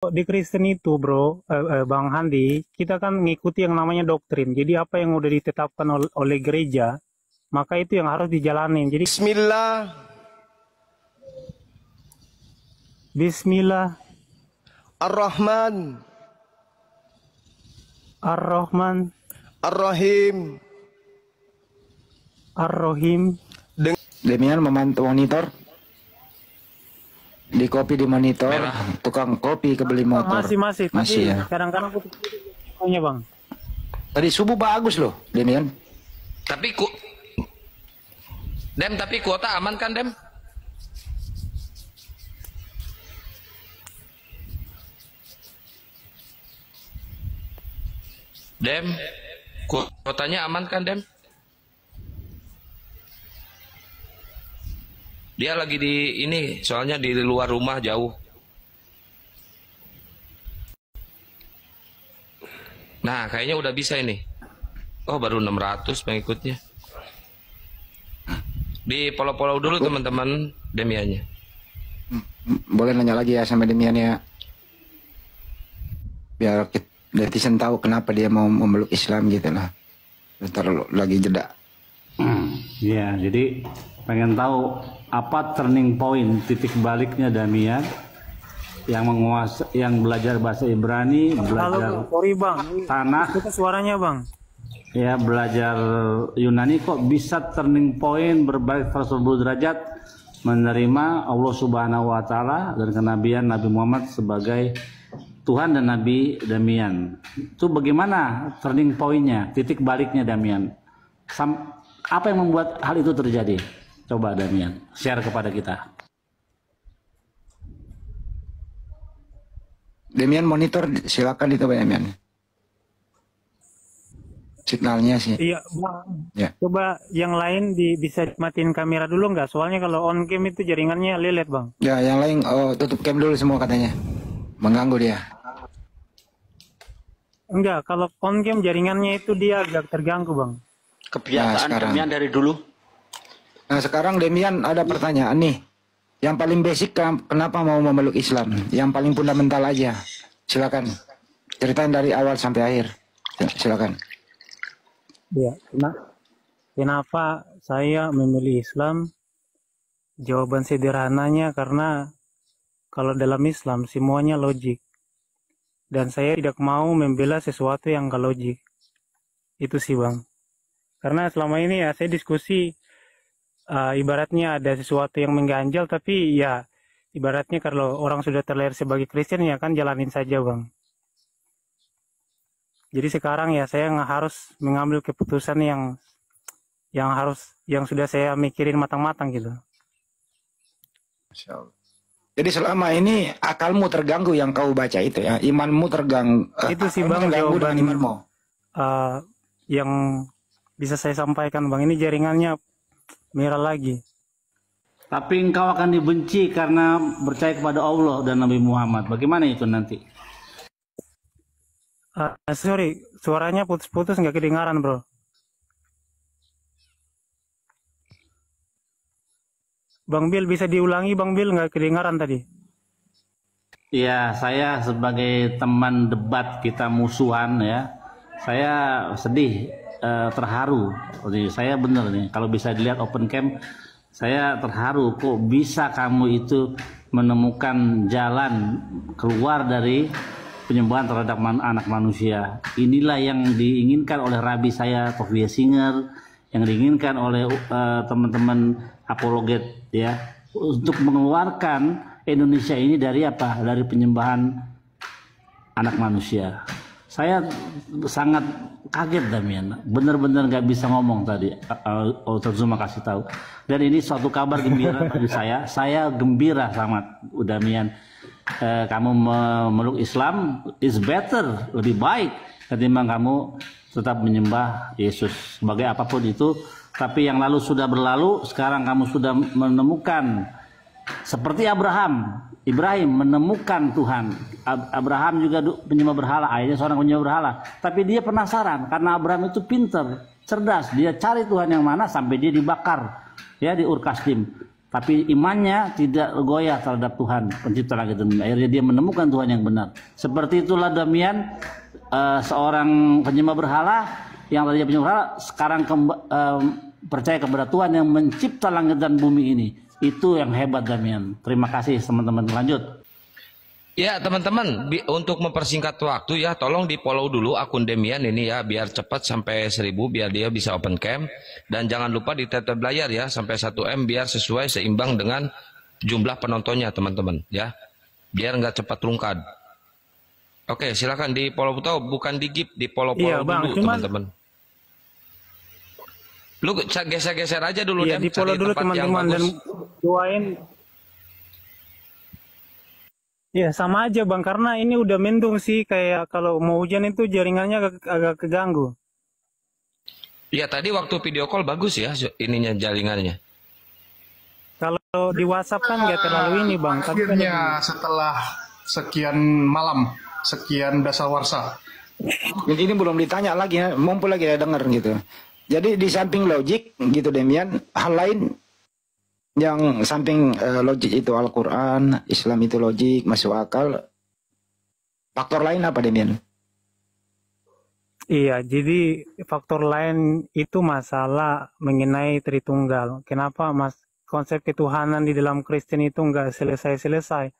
Di Kristen itu bro, Bang Handi, kita kan ngikuti yang namanya doktrin. Jadi apa yang udah ditetapkan oleh gereja, maka itu yang harus dijalanin. Jadi Bismillah, Bismillah, Ar-Rahman, Ar-Rahman, Ar-Rahim. Ar-Rahim. Demian memantau monitor. Di kopi di monitor, tukang kopi kebeli motor. Masih ya. Kadang-kadang aku punya bang. Tadi subuh bagus loh, Demian. Tapi tapi kuota aman kan, Dem? Dem, kuotanya aman kan, Dem? Dia lagi di ini, soalnya di luar rumah jauh. Nah, kayaknya udah bisa ini. Oh, baru 600 pengikutnya. Di follow-follow dulu teman-teman Demiannya. Boleh nanya lagi ya sama Demian ya. Biar netizen tahu kenapa dia mau memeluk Islam gitu lah. Ntar lagi jeda. Ya, jadi pengen tahu apa turning point, titik baliknya Damian yang belajar bahasa Ibrani, belajar tanah, Itu suaranya bang. ya belajar Yunani, kok bisa turning point berbalik 180 derajat menerima Allah Subhanahu wa taala dan kenabian Nabi Muhammad sebagai Tuhan dan Nabi Damian. Itu bagaimana turning point-nya, titik baliknya Damian? Apa yang membuat hal itu terjadi? Coba Damian share kepada kita. Demian monitor, silakan itu Demian. Signalnya sih. Iya bang. Ya. Coba yang lain bisa matiin kamera dulu nggak? Soalnya kalau on cam itu jaringannya lelet bang. Ya, yang lain tutup cam dulu semua katanya. Mengganggu dia. Enggak, kalau on cam jaringannya itu dia agak terganggu bang. Kebiasaan Demian dari dulu. Nah sekarang Demian ada pertanyaan nih. Yang paling basic kenapa mau memeluk Islam? Yang paling fundamental aja. Silakan. Ceritain dari awal sampai akhir. Silakan. Ya, kenapa saya memilih Islam? Jawaban sederhananya karena kalau dalam Islam semuanya logik. Dan saya tidak mau membela sesuatu yang gak logik. Itu sih bang. Karena selama ini ya saya diskusi ibaratnya ada sesuatu yang mengganjal, tapi ya ibaratnya kalau orang sudah terlahir sebagai Kristen ya kan jalanin saja bang. Jadi sekarang ya saya nggak harus mengambil keputusan yang sudah saya mikirin matang-matang gitu. Jadi selama ini akalmu terganggu yang kau baca itu ya, imanmu terganggu. Itu sih bang jawaban yang bisa saya sampaikan bang. Ini jaringannya merah lagi. Tapi engkau akan dibenci karena percaya kepada Allah dan Nabi Muhammad. Bagaimana itu nanti? Sorry, suaranya putus-putus nggak kedengaran bro. Bang Bil bisa diulangi Bang Bil, nggak kedengaran tadi. Ya, saya sebagai teman debat kita musuhan ya, saya sedih, terharu. Saya bener nih, kalau bisa dilihat open cam, saya terharu kok bisa kamu itu menemukan jalan keluar dari penyembahan terhadap anak manusia. Inilah yang diinginkan oleh Rabi saya, Tovia Singer, yang diinginkan oleh teman-teman apologet ya, untuk mengeluarkan Indonesia ini dari apa? Dari penyembahan anak manusia. Saya sangat kaget Damian, benar-benar nggak bisa ngomong tadi. Zuma kasih tahu. Dan ini suatu kabar gembira bagi saya. Saya gembira sangat, Damian. Kamu memeluk Islam is better, lebih baik ketimbang kamu tetap menyembah Yesus sebagai apapun itu. Tapi yang lalu sudah berlalu, sekarang kamu sudah menemukan seperti Ibrahim menemukan Tuhan. Abraham juga penyembah berhala, ayahnya seorang penyembah berhala. Tapi dia penasaran karena Abraham itu pintar, cerdas. Dia cari Tuhan yang mana sampai dia dibakar ya di Ur Kasdim. tapi imannya tidak goyah terhadap Tuhan pencipta langit dan bumi. Akhirnya dia menemukan Tuhan yang benar. Seperti itulah Damian, seorang penyembah berhala yang tadinya penyembah berhala sekarang percaya kepada Tuhan yang mencipta langit dan bumi ini. Itu yang hebat Damian. Terima kasih teman-teman. Lanjut. Ya teman-teman, untuk mempersingkat waktu ya, tolong di follow dulu akun Demian ini ya, biar cepat sampai 1000, biar dia bisa open cam. Dan jangan lupa di tap layar ya, sampai 1M biar sesuai seimbang dengan jumlah penontonnya teman-teman ya, biar nggak cepat rungkad. Oke, silakan di follow, bukan di give, di follow Iya, Bang, dulu teman-teman. Lu geser-geser aja dulu, iya, di follow dulu teman-teman dan doain. Ya sama aja Bang, karena ini udah mendung sih, kayak kalau mau hujan itu jaringannya agak keganggu. Ya tadi waktu video call bagus ya ininya jaringannya. Kalau di WhatsApp kan nggak terlalu ini Bang. Akhirnya setelah sekian malam, sekian dasawarsa. Ini belum ditanya lagi ya, mumpul lagi ya denger gitu. Jadi di samping logik gitu Demian, hal lain yang samping logik itu Al-Quran, Islam itu logik, masuk akal. Faktor lain apa Demian? Iya, jadi faktor lain itu masalah mengenai Tritunggal. Kenapa konsep ketuhanan di dalam Kristen itu nggak selesai-selesai.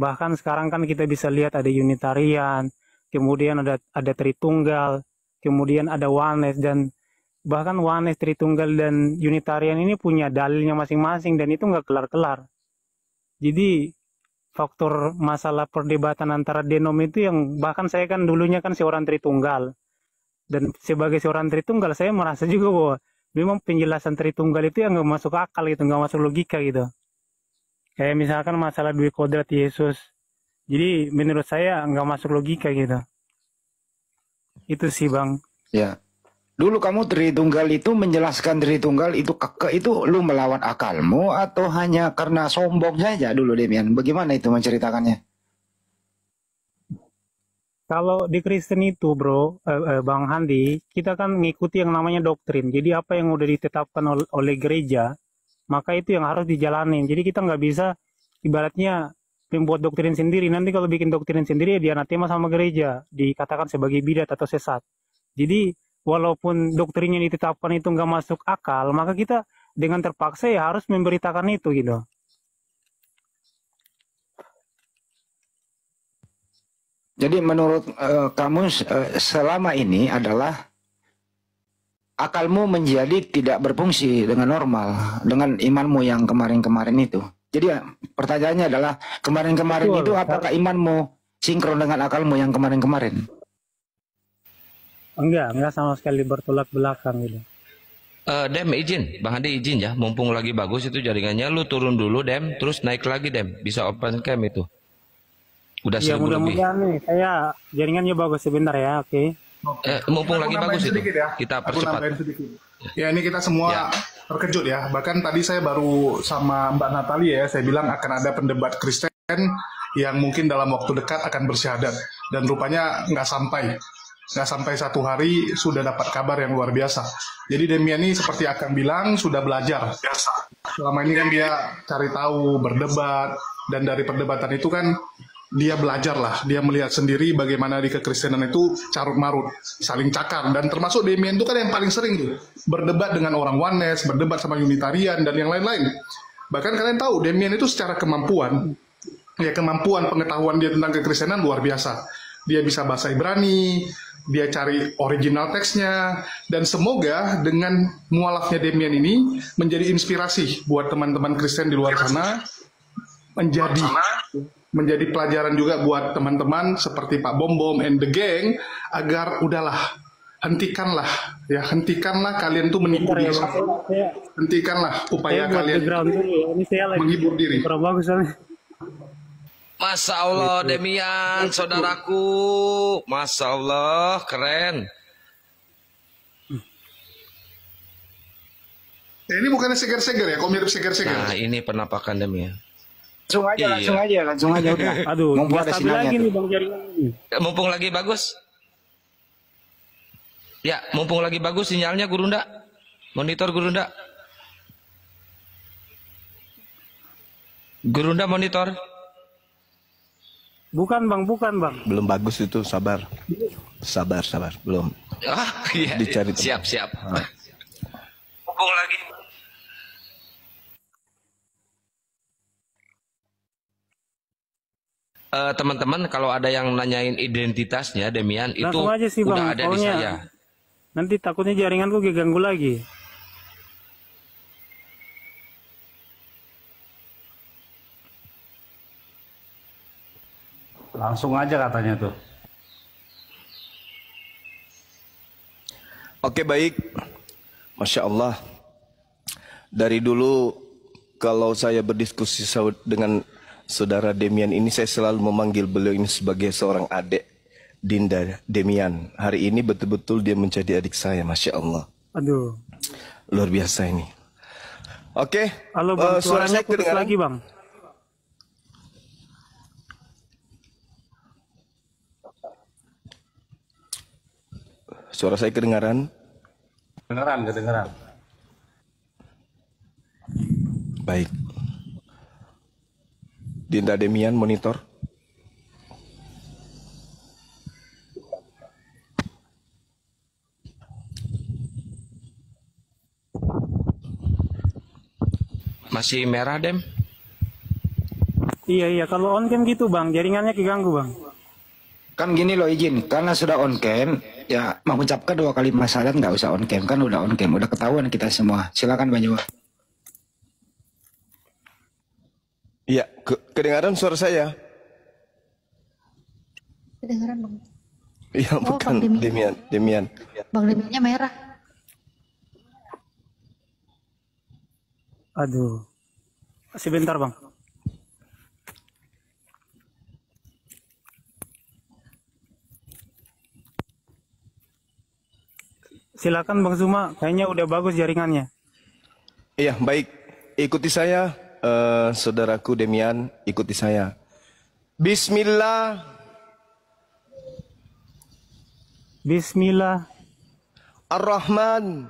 Bahkan sekarang kan kita bisa lihat ada Unitarian, kemudian ada Tritunggal, kemudian ada Oneness, dan bahkan Oneness, Tritunggal, dan Unitarian ini punya dalilnya masing-masing dan itu nggak kelar-kelar. Jadi faktor masalah perdebatan antara denom itu yang bahkan saya kan dulunya kan seorang Tritunggal. Dan sebagai seorang Tritunggal saya merasa juga bahwa memang penjelasan Tritunggal itu yang nggak masuk akal gitu, nggak masuk logika gitu. Kayak misalkan masalah dua kodrat Yesus. Jadi menurut saya nggak masuk logika gitu. Itu sih Bang. Ya. Dulu kamu Tritunggal itu menjelaskan Tritunggal itu itu lu melawan akalmu atau hanya karena sombong saja dulu Demian? Bagaimana itu menceritakannya? Kalau di Kristen itu bro, Bang Handi, kita kan mengikuti yang namanya doktrin. Jadi apa yang udah ditetapkan oleh gereja, maka itu yang harus dijalanin. Jadi kita nggak bisa ibaratnya membuat doktrin sendiri. Nanti kalau bikin doktrin sendiri dia anatema sama gereja, dikatakan sebagai bidat atau sesat. Jadi walaupun doktrinnya ditetapkan itu nggak masuk akal, maka kita dengan terpaksa ya harus memberitakan itu gitu. Jadi menurut kamu selama ini adalah akalmu menjadi tidak berfungsi dengan normal dengan imanmu yang kemarin-kemarin itu. Jadi pertanyaannya adalah kemarin-kemarin itu apakah imanmu sinkron dengan akalmu yang kemarin-kemarin? Enggak sama sekali bertolak belakang gitu. Dem izin, Bang Handi izin ya, mumpung lagi bagus itu jaringannya, lu turun dulu Dem, terus naik lagi Dem, bisa open cam itu. Udah 1000 ya, lebih. mudah-mudahan nih, saya jaringannya bagus sebentar ya, oke. Mumpung lagi bagus itu, ya. kita percepat. Ya ini kita semua terkejut ya, bahkan tadi saya baru sama Mbak Natalia ya, saya bilang akan ada pendebat Kristen yang mungkin dalam waktu dekat akan bersyahadat, dan rupanya nggak sampai 1 hari sudah dapat kabar yang luar biasa. Jadi Demian ini seperti akan bilang sudah belajar. Selama ini kan dia cari tahu, berdebat, dan dari perdebatan itu kan dia belajar lah. Dia melihat sendiri bagaimana di kekristenan itu carut marut, saling cakar, dan termasuk Demian itu kan yang paling sering tuh berdebat dengan orang Oneness, berdebat sama Unitarian dan yang lain-lain. Bahkan kalian tahu Demian itu secara kemampuan pengetahuan dia tentang kekristenan luar biasa. Dia bisa bahasa Ibrani, dia cari original teksnya, dan semoga dengan mualafnya Demian ini menjadi inspirasi buat teman-teman Kristen di luar sana, menjadi pelajaran juga buat teman-teman seperti Pak Bom Bom and the gang, agar udahlah, hentikanlah kalian tuh menipu diri sendiri. Hentikanlah upaya kalian menghibur diri. Masya Allah Demian, saudaraku, Masya Allah, keren. Ini bukannya seger-seger ya, kok mirip seger-seger? Nah ini penampakan Demian. Langsung aja udah. Aduh, mumpung ada lagi nih sinyalnya. Bang jaringan ini. Mumpung lagi bagus. Ya, mumpung lagi bagus sinyalnya Gurunda. Monitor Gurunda. Gurunda monitor. Bukan bang, bukan bang. Belum bagus itu, sabar. Sabar, belum. Ah, iya. Dicari Siap. Hubung lagi. Teman-teman, kalau ada yang nanyain identitasnya, Demian, itu Langsung aja sih, udah Bang. ada di Pokoknya saya. nanti takutnya jaringanku keganggu lagi. Langsung aja katanya tuh. Oke, baik. Masya Allah. Dari dulu kalau saya berdiskusi dengan saudara Demian ini, saya selalu memanggil beliau ini sebagai seorang adik, Dinda Demian. Hari ini betul-betul dia menjadi adik saya, Masya Allah. Aduh. Luar biasa ini. Oke. Halo bang, Suara saya suaranya putus kedengaran? lagi bang. Suara saya kedengaran? Kedengeran. Baik. Dinda Demian monitor. Masih merah, Dem? Iya, kalau on cam gitu bang, jaringannya keganggu bang. Kan gini loh, izin, karena sudah on cam, ya mengucapkan 2 kali syahadat nggak usah on cam, kan udah on cam, udah ketahuan kita semua. Silakan Bang Jawa. Iya, kedengaran suara saya? Kedengaran bang. Iya, Oh, bukan Bang Demian. Demian. Bang Demiannya merah. Aduh. Sebentar bang. Silakan Bang Zuma, kayaknya udah bagus jaringannya. Iya, baik. Ikuti saya, saudaraku Demian, ikuti saya. Bismillah. Bismillah. Ar-Rahman.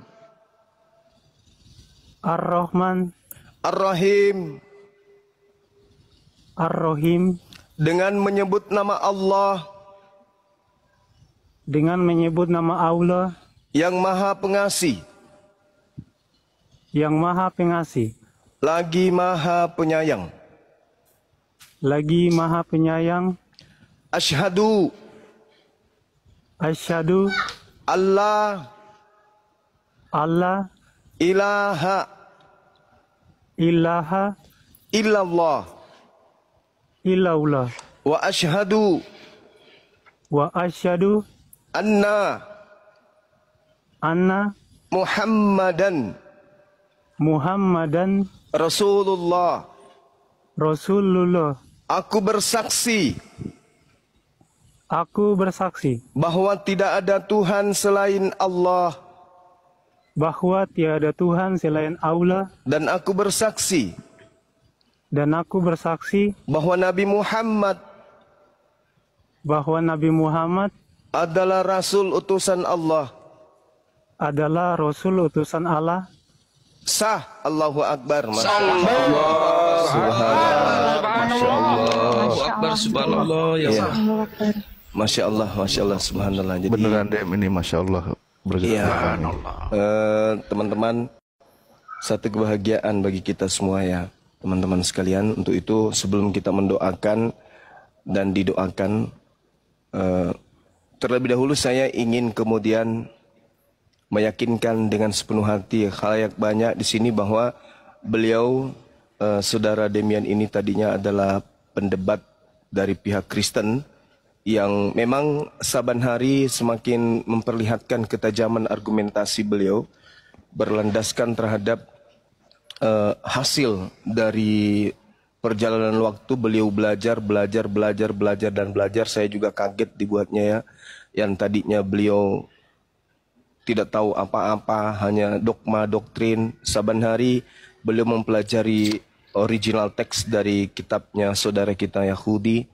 Ar-Rahman. Ar-Rahim. Ar-Rahim. Dengan menyebut nama Allah Dengan menyebut nama Allah yang Maha Pengasih, yang Maha Pengasih, lagi Maha Penyayang. lagi Maha Penyayang. Asyhadu Asyhadu Allah Allah ilaha ilaha illallah illallah wa asyhadu wa asyhadu anna anna Muhammadan Muhammadan Rasulullah. Rasulullah. Aku bersaksi bahwa tidak ada Tuhan selain Allah, bahwa tiada Tuhan selain Allah, dan aku bersaksi bahwa Nabi Muhammad adalah Rasul utusan Allah. Sah. Allahu Akbar. Masya Subhanallah. Ya Allah. Masya Allah, subhanallah. Jadi, beneran Dem ini, Masya Allah. Teman-teman, satu kebahagiaan bagi kita semua ya, teman-teman sekalian. Untuk itu sebelum kita mendoakan dan didoakan, terlebih dahulu saya ingin kemudian meyakinkan dengan sepenuh hati khalayak banyak di sini bahwa beliau, saudara Demian ini tadinya adalah pendebat dari pihak Kristen yang memang saban hari semakin memperlihatkan ketajaman argumentasi beliau berlandaskan terhadap hasil dari perjalanan waktu beliau belajar. Saya juga kaget dibuatnya ya, yang tadinya beliau tidak tahu apa-apa, hanya dogma, doktrin. Saban hari beliau mempelajari original teks dari kitabnya saudara kita Yahudi.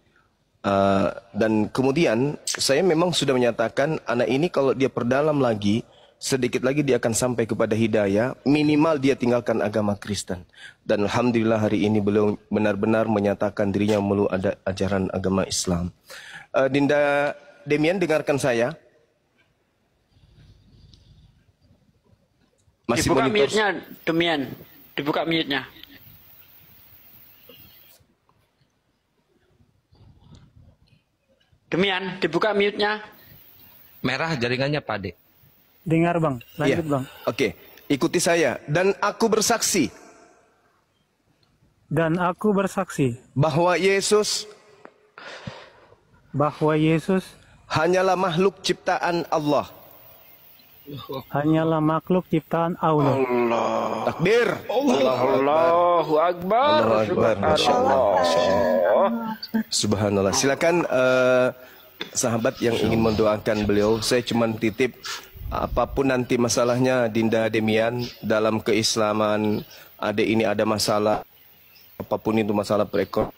Dan kemudian saya memang sudah menyatakan anak ini kalau dia perdalam lagi, sedikit lagi dia akan sampai kepada hidayah, minimal dia tinggalkan agama Kristen. Dan alhamdulillah hari ini beliau benar-benar menyatakan dirinya memeluk ada ajaran agama Islam. Dinda Demian, dengarkan saya. Masih dibuka monitor. mute-nya, Demian. Dibuka mute-nya. Demian, dibuka mute-nya. Merah jaringannya Pak Ade. Dengar Bang, lanjut Iya. Bang. Oke, ikuti saya. Dan aku bersaksi Dan aku bersaksi bahwa Yesus hanyalah makhluk ciptaan Allah. hanyalah makhluk ciptaan Allah. Takbir. Allahu Akbar. Allahu Akbar. Masya Allah. Subhanallah. Silakan sahabat yang ingin mendoakan beliau. Saya cuma titip, apapun nanti masalahnya Dinda Demian dalam keislaman, adik ini ada masalah, apapun itu masalah perekonomian,